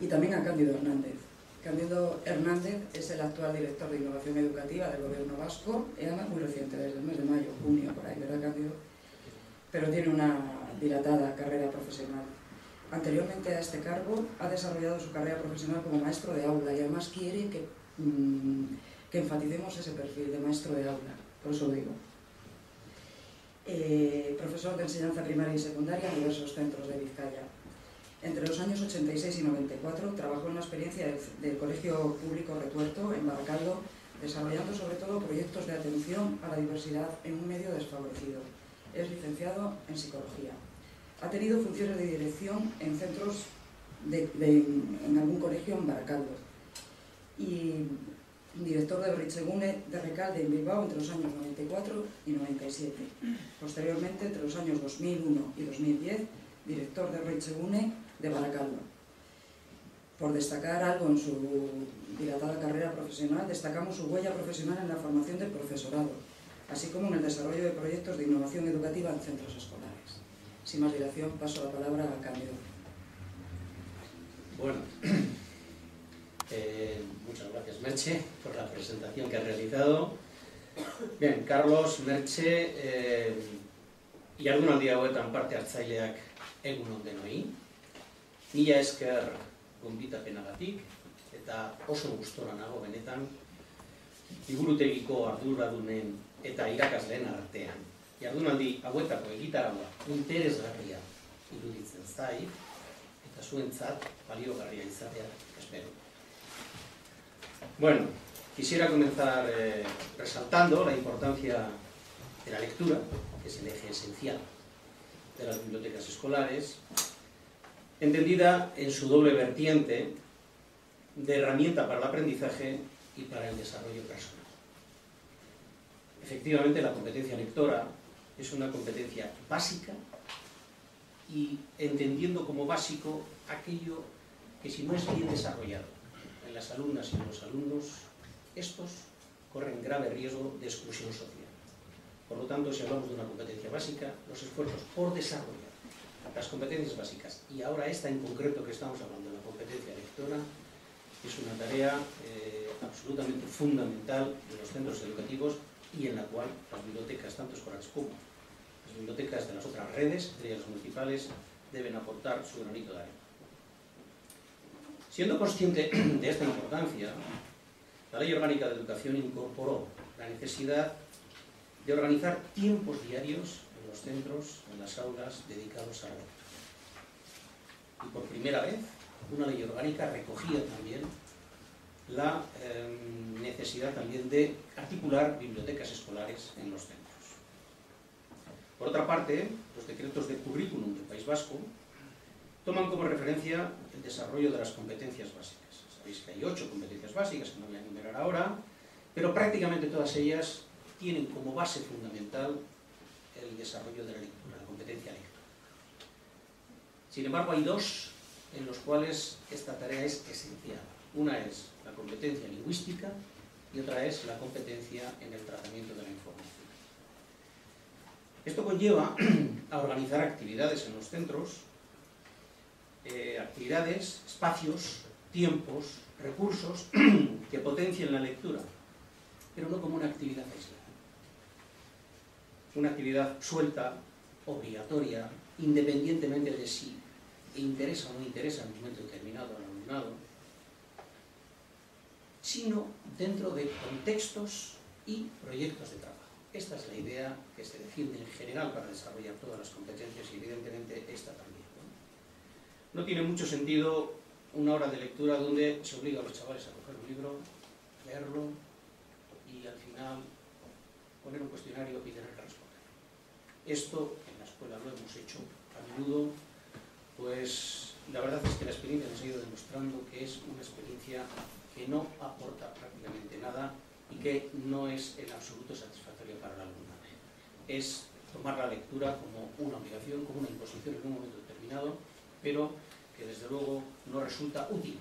y también a Cándido Hernández. Cándido Hernández es el actual director de Innovación Educativa del Gobierno vasco, y además muy reciente, desde el mes de mayo, junio, por ahí, ¿verdad, Cándido? Pero tiene una dilatada carrera profesional. Anteriormente a este cargo ha desarrollado su carrera profesional como maestro de aula y además quiere que enfaticemos ese perfil de maestro de aula, por eso lo digo. Profesor de enseñanza primaria y secundaria en diversos centros de Vizcaya. Entre los años 86 y 94 trabajó en la experiencia del Colegio Público Retuerto en Baracaldo, desarrollando sobre todo proyectos de atención a la diversidad en un medio desfavorecido. Es licenciado en Psicología. Ha tenido funciones de dirección en centros en algún colegio en Baracaldo y director de Berritzegune de Recalde en Bilbao entre los años 94 y 97. Posteriormente, entre los años 2001 y 2010, director de Berritzegune de Baracaldo. Por destacar algo en su dilatada carrera profesional, destacamos su huella profesional en la formación del profesorado, así como en el desarrollo de proyectos de innovación educativa en centros escolares. Sin más dilación, paso la palabra a Cándido. Bueno, muchas gracias, Merche, por la presentación que has realizado. Bien, Carlos, Merche, jardunaldi hauetan parte hartzaileak egun on denoi. Mila esker gonbitapenagatik eta oso gustora nago benetan liburutegiko arduradunen eta irakasleen artean. Jardunaldi hauetako egitaraua interesgarria iruditzen zait eta zuentzat baliogarria izatea espero. Bueno, quisiera comenzar resaltando la importancia de la lectura, que es el eje esencial de las bibliotecas escolares, entendida en su doble vertiente de herramienta para el aprendizaje y para el desarrollo personal. Efectivamente, la competencia lectora es una competencia básica y entendiendo como básico aquello que si no es bien desarrollado en las alumnas y en los alumnos, estos corren grave riesgo de exclusión social. Por lo tanto, si hablamos de una competencia básica, los esfuerzos por desarrollar las competencias básicas, y ahora esta en concreto que estamos hablando, la competencia lectora, es una tarea absolutamente fundamental de los centros educativos y en la cual las bibliotecas, tanto escolares como las bibliotecas de las otras redes, entre ellas las municipales, deben aportar su granito de arena. Siendo consciente de esta importancia, la Ley Orgánica de Educación incorporó la necesidad de organizar tiempos diarios en los centros, en las aulas, dedicados a la lectura. Y por primera vez, una ley orgánica recogía también la necesidad también de articular bibliotecas escolares en los centros. Por otra parte, los decretos de currículum del País Vasco toman como referencia el desarrollo de las competencias básicas. Sabéis que hay 8 competencias básicas, que no voy a enumerar ahora, pero prácticamente todas ellas tienen como base fundamental el desarrollo de la lectura, la competencia lectora. Sin embargo, hay 2 en los cuales esta tarea es esencial. Una es la competencia lingüística y otra es la competencia en el tratamiento de la información. Esto conlleva a organizar actividades en los centros, actividades, espacios, tiempos, recursos que potencien la lectura, pero no como una actividad aislada. Una actividad suelta, obligatoria, independientemente de si interesa o no interesa en un momento determinado al alumnado, sino dentro de contextos y proyectos de trabajo. Esta es la idea que se defiende en general para desarrollar todas las competencias y evidentemente esta también, ¿no? No tiene mucho sentido una hora de lectura donde se obliga a los chavales a coger un libro, leerlo y al final poner un cuestionario y tener que responder. Esto en la escuela lo hemos hecho a menudo, pues la verdad es que la experiencia nos ha ido demostrando que es una experiencia que no aporta prácticamente nada y que no es en absoluto satisfactoria para el alumno. Es tomar la lectura como una obligación, como una imposición en un momento determinado, pero que desde luego no resulta útil.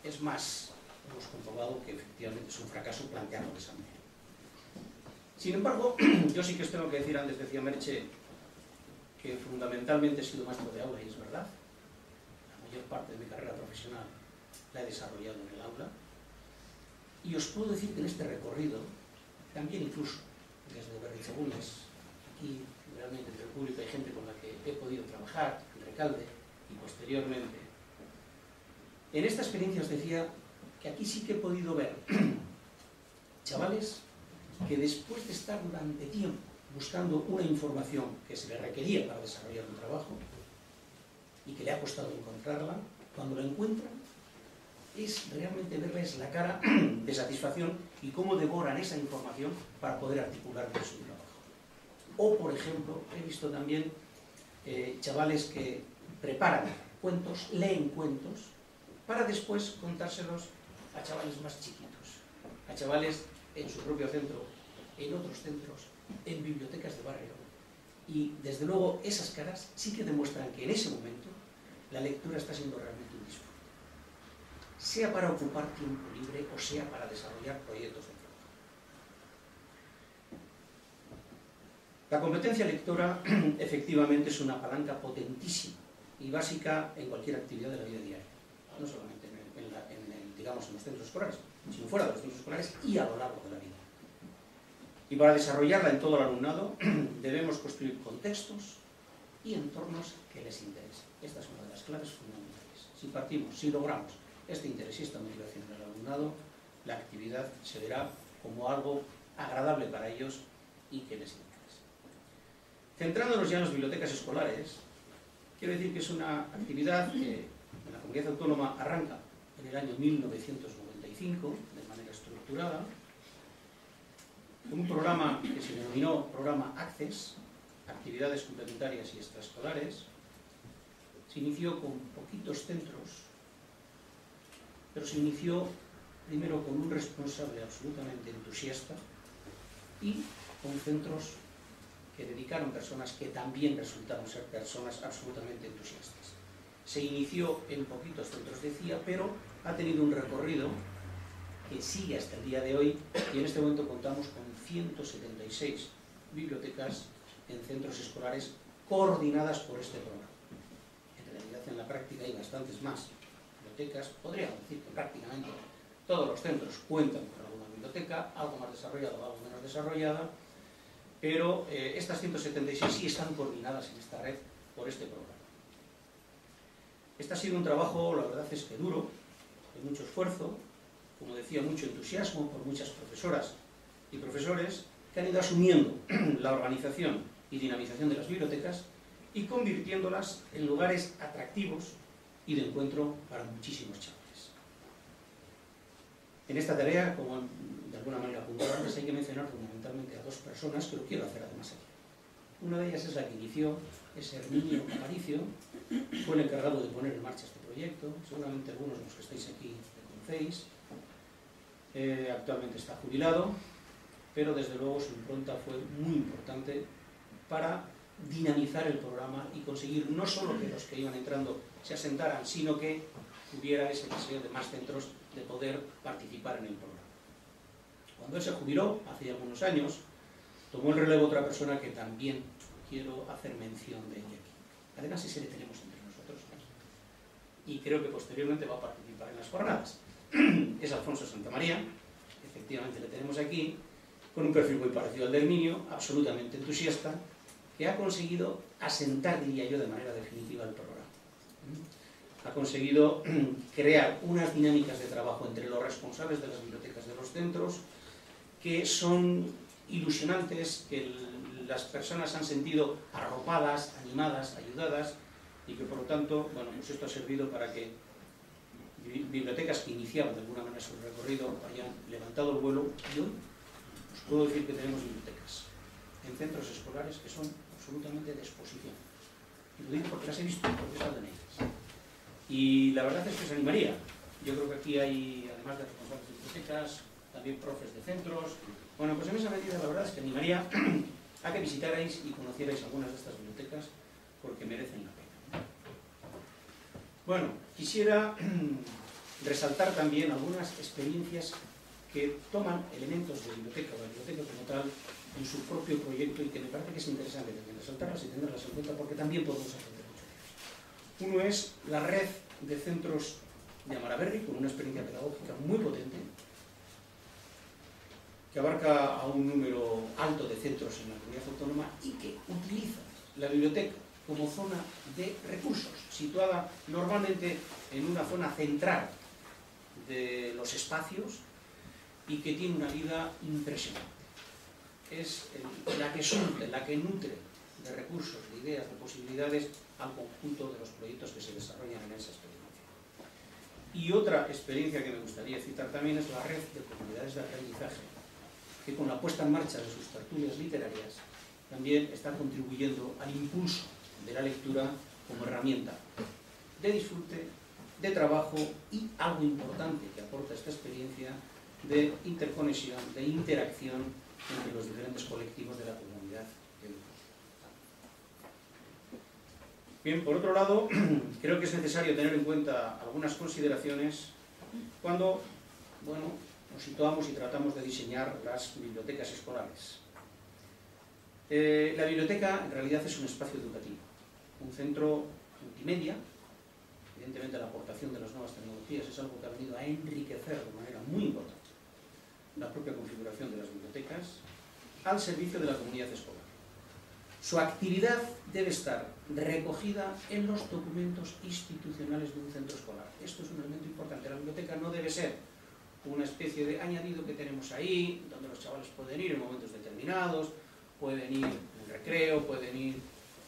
Es más, hemos comprobado que efectivamente es un fracaso plantearlo de esa manera. Sin embargo, yo sí que os tengo que decir, antes decía Merche, que fundamentalmente he sido maestro de aula, y es verdad. La mayor parte de mi carrera profesional la he desarrollado en el aula, y os puedo decir que en este recorrido, también incluso desde Berritzegunes, aquí realmente entre el público hay gente con la que he podido trabajar, en Recalde y posteriormente, en esta experiencia os decía que aquí sí que he podido ver chavales que después de estar durante tiempo buscando una información que se le requería para desarrollar un trabajo y que le ha costado encontrarla, cuando la encuentran es realmente verles la cara de satisfacción y cómo devoran esa información para poder articular bien su trabajo. O, por ejemplo, he visto también chavales que preparan cuentos, leen cuentos, para después contárselos a chavales más chiquitos, a chavales en su propio centro, en otros centros, en bibliotecas de barrio. Y, desde luego, esas caras sí que demuestran que en ese momento la lectura está siendo realmente un disfrute, sea para ocupar tiempo libre o sea para desarrollar proyectos de trabajo. La competencia lectora efectivamente es una palanca potentísima y básica en cualquier actividad de la vida diaria, no solamente digamos, en los centros escolares, sino fuera de los centros escolares y a lo largo de la vida. Y para desarrollarla en todo el alumnado debemos construir contextos y entornos que les interesen. Esta es una de las claves fundamentales. Si logramos este interés y esta motivación del alumnado, la actividad se verá como algo agradable para ellos y que les interese. Centrándonos ya en las bibliotecas escolares, quiero decir que es una actividad que en la comunidad autónoma arranca en el año 1995, de manera estructurada, con un programa que se denominó Programa Access, Actividades Complementarias y Extraescolares. Se inició con poquitos centros, pero se inició primero con un responsable absolutamente entusiasta y con centros que dedicaron personas que también resultaron ser personas absolutamente entusiastas. Se inició en poquitos centros, decía, pero ha tenido un recorrido que sigue hasta el día de hoy y en este momento contamos con 176 bibliotecas en centros escolares coordinadas por este programa. En realidad, en la práctica hay bastantes más bibliotecas. Podríamos decir que prácticamente todos los centros cuentan con alguna biblioteca, algo más desarrollada o algo menos desarrollada, pero estas 176 sí están coordinadas en esta red por este programa. Este ha sido un trabajo, la verdad es que duro, de mucho esfuerzo, como decía, mucho entusiasmo por muchas profesoras y profesores que han ido asumiendo la organización y dinamización de las bibliotecas y convirtiéndolas en lugares atractivos y de encuentro para muchísimos chavales. En esta tarea, como de alguna manera apuntaba antes, hay que mencionar fundamentalmente a dos personas que lo quiero hacer además aquí. Una de ellas es la que inició, es Herminio Aparicio, fue el encargado de poner en marcha este proyecto, seguramente algunos de los que estáis aquí le conocéis. Actualmente está jubilado, pero desde luego su impronta fue muy importante para dinamizar el programa y conseguir no solo que los que iban entrando se asentaran, sino que hubiera ese deseo de más centros de poder participar en el programa. Cuando él se jubiló, hace ya algunos años, tomó el relevo otra persona que también quiero hacer mención de ella aquí. Además, ese le tenemos entre nosotros y creo que posteriormente va a participar en las jornadas. Es Alfonso Santamaría, efectivamente le tenemos aquí, con un perfil muy parecido al del Herminio, absolutamente entusiasta, que ha conseguido asentar, diría yo, de manera definitiva el programa. Ha conseguido crear unas dinámicas de trabajo entre los responsables de las bibliotecas de los centros que son ilusionantes, que las personas han sentido arropadas, animadas, ayudadas y que por lo tanto, bueno, pues esto ha servido para que bibliotecas que iniciaban de alguna manera su recorrido hayan levantado el vuelo y hoy os puedo decir que tenemos bibliotecas en centros escolares que son absolutamente de exposición. Y lo digo porque las he visto, porque he estado en ellas. Y la verdad es que os animaría. Yo creo que aquí hay, además de responsables de bibliotecas, también profes de centros. Bueno, pues en esa medida la verdad es que animaría a que visitarais y conocierais algunas de estas bibliotecas porque merecen la pena. Bueno, quisiera resaltar también algunas experiencias que toman elementos de biblioteca o de biblioteca como tal en su propio proyecto y que me parece que es interesante también resaltarlas y tenerlas en cuenta porque también podemos aprender mucho. Uno es la red de centros de Amaraberri, con una experiencia pedagógica muy potente, que abarca a un número alto de centros en la comunidad autónoma y que utiliza la biblioteca como zona de recursos, situada normalmente en una zona central de los espacios y que tiene una vida impresionante. Es la que surte, la que nutre de recursos, de ideas, de posibilidades al conjunto de los proyectos que se desarrollan en esa experiencia. Y otra experiencia que me gustaría citar también es la red de comunidades de aprendizaje, que con la puesta en marcha de sus tertulias literarias también está contribuyendo al impulso de la lectura como herramienta de disfrute, de trabajo y, algo importante que aporta esta experiencia, de interconexión, de interacción entre los diferentes colectivos de la comunidad educativa. Bien, por otro lado, creo que es necesario tener en cuenta algunas consideraciones cuando, bueno, nos situamos y tratamos de diseñar las bibliotecas escolares. La biblioteca en realidad es un espacio educativo, un centro multimedia. Evidentemente la aportación de las nuevas tecnologías es algo que ha venido a enriquecer de manera muy importante la propia configuración de las bibliotecas al servicio de la comunidad escolar. Su actividad debe estar recogida en los documentos institucionales de un centro escolar. Esto es un elemento importante. La biblioteca no debe ser una especie de añadido que tenemos ahí, donde los chavales pueden ir en momentos determinados, pueden ir en el recreo, pueden ir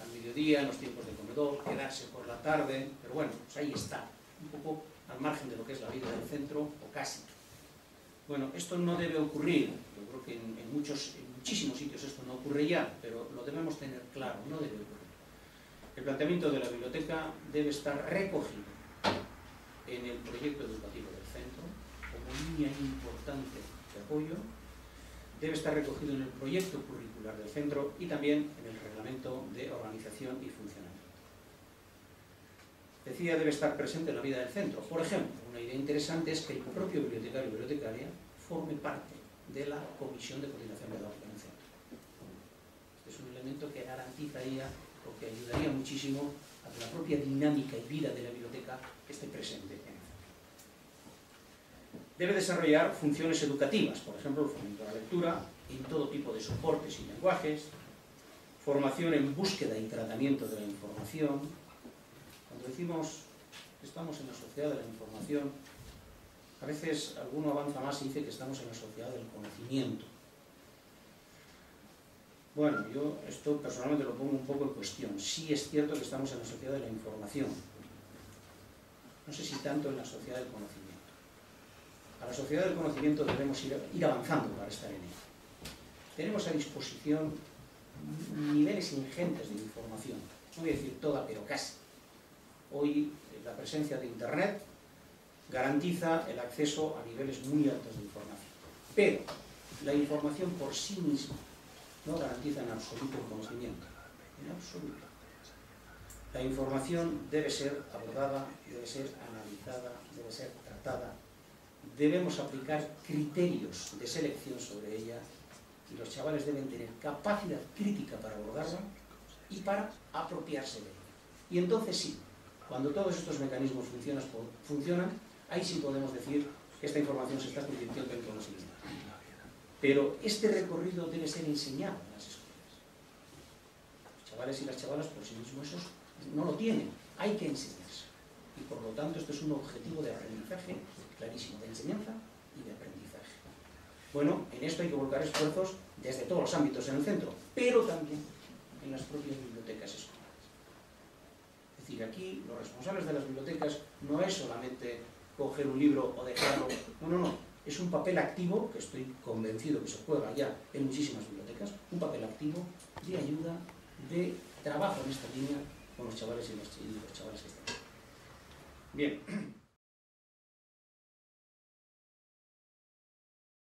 al mediodía, en los tiempos de comedor, quedarse por la tarde, pero bueno, pues ahí está, un poco al margen de lo que es la vida del centro, o casi. Bueno, esto no debe ocurrir, yo creo que en muchísimos sitios esto no ocurre ya, pero lo debemos tener claro, no debe ocurrir. El planteamiento de la biblioteca debe estar recogido en el proyecto educativo del centro, como línea importante de apoyo, debe estar recogido en el proyecto curricular del centro y también en el reglamento de organización y funcionamiento. Decía, debe estar presente en la vida del centro. Por ejemplo, una idea interesante es que el propio bibliotecario o bibliotecaria forme parte de la comisión de coordinación pedagógica en el centro. Este es un elemento que garantizaría o que ayudaría muchísimo a que la propia dinámica y vida de la biblioteca esté presente en el centro. Debe desarrollar funciones educativas, por ejemplo, el fomento de la lectura en todo tipo de soportes y lenguajes, formación en búsqueda y tratamiento de la información. Cuando decimos que estamos en la sociedad de la información, a veces alguno avanza más y dice que estamos en la sociedad del conocimiento. Bueno, yo esto personalmente lo pongo un poco en cuestión. Sí es cierto que estamos en la sociedad de la información. No sé si tanto en la sociedad del conocimiento. A la sociedad del conocimiento debemos ir avanzando para estar en ella. Tenemos a disposición niveles ingentes de información. No voy a decir toda, pero casi. Hoy la presencia de Internet garantiza el acceso a niveles muy altos de información. Pero la información por sí misma no garantiza en absoluto el conocimiento. En absoluto. La información debe ser abordada, debe ser analizada, debe ser tratada. Debemos aplicar criterios de selección sobre ella y los chavales deben tener capacidad crítica para abordarla y para apropiarse de ella. Y entonces sí, cuando todos estos mecanismos funcionan, ahí sí podemos decir que esta información se está convirtiendo en conocimiento. Pero este recorrido debe ser enseñado en las escuelas. Los chavales y las chavalas por sí mismos esos no lo tienen, hay que enseñarse. Y por lo tanto esto es un objetivo de aprendizaje clarísimo, de enseñanza y de aprendizaje. Bueno, en esto hay que volcar esfuerzos desde todos los ámbitos en el centro, pero también en las propias bibliotecas escolares. Es decir, aquí los responsables de las bibliotecas no es solamente coger un libro o dejarlo, no, es un papel activo, que estoy convencido que se juega ya en muchísimas bibliotecas, un papel activo de ayuda, de trabajo en esta línea con los chavales y los chavales que están. Bien.